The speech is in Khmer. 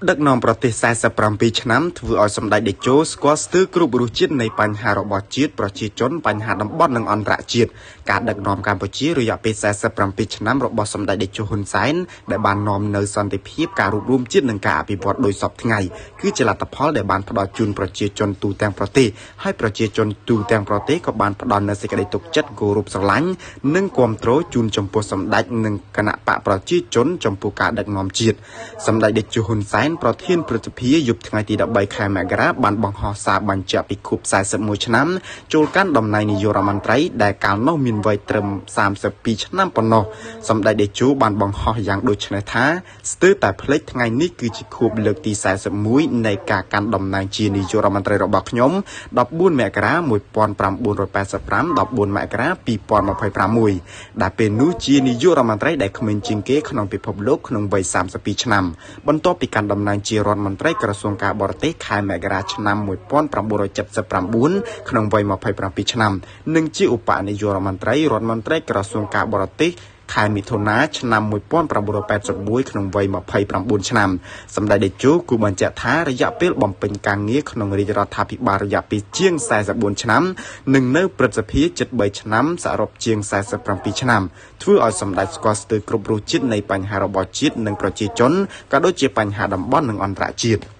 ដឹកនាំប្រទេស47ឆ្នាំធ្វើឲ្យសម្ដេចតេជោស្គាល់ស្ទើរគ្រប់រសជាតិនៃបញ្ហារបស់ជាតិប្រជាជនបញ្ហាតំបន់និងអន្តរជាតិការដឹកនាំកម្ពុជារយៈពេល47ឆ្នាំរបស់សម្ដេចតេជោហ៊ុនសែនដែលបាននាំនៅសន្តិភាពការរួបរวมជាតិនិងការអភិវឌ្ឍដោយសពថ្ងៃគឺជាលទ្ធផលដែលបានផ្ដល់ជូនប្រជាជនទូទាំងប្រទេសហើយប្រជាជនទូទាំងប្រទេសក៏បានផ្ដល់នូវសេចក្តីទុកចិត្តគោរពស្រឡាញ់និងគាំទ្រជូនចំពោះសម្ដេចនិងគណៈបកប្រជាជនចំពោះការដឹកនាំជាតិសម្ដេចតេជោហ៊ុនសែនប្រធានព្រឹទ្ធសភាយប់ថ្ងៃទី13ខែមករាបានបង្ហោះសារបញ្ជាក់ពីខួប41ឆ្នាំចូលកាន់តំណែងនាយករដ្ឋមន្ត្រីដែលកាលនោះមានវ័យត្រឹម32ឆ្នាំប៉ុណ្ណោះសម្ដេចតេជោបានបង្ហោះយ៉ាងដូចនេះថាស្ទើរតែភ្លេចថ្ងៃនេះគឺជាខួបលើកទី41នៃការកាន់តំណែងជានាយករដ្ឋមន្ត្រីរបស់ខ្ញុំ14មករា1985 14មករា2026ដែលពេលនោះជានាយករដ្ឋមន្ត្រីដែលក្មេងជាងគេក្នុងពិភពលោកក្នុងវ័យ32ឆ្នាំបន្ទាប់ពីកាន់តំណែងជារដ្ឋមន្ត្រីក្រសួងការបរទេសខែមករាឆ្នាំ1979ក្នុងវ័យ27ឆ្នាំនិងជាឧបនាយករដ្ឋមន្ត្រីក្រសួងការបរទេសខែមិថុនាឆ្នាំ1981ក្នុងវ័យ29ឆ្នាំសម្ដេចតេជោគូបញ្ជាក់ថារយៈពេលបំពេញការងារក្នុងរាជរដ្ឋាភិបាលរយៈពេលជាង44ឆ្នាំនិងនៅព្រឹទ្ធសភាជិត3ឆ្នាំសរុបជាង47ឆ្នាំធ្វើឲ្យសម្ដេចស្គាល់ស្ទើរគ្រប់រសជាតិនៃបញ្ហារបស់ជាតិនិងប្រជាជនក៏ដូចជាបញ្ហាតំបន់និងអន្តរជាតិ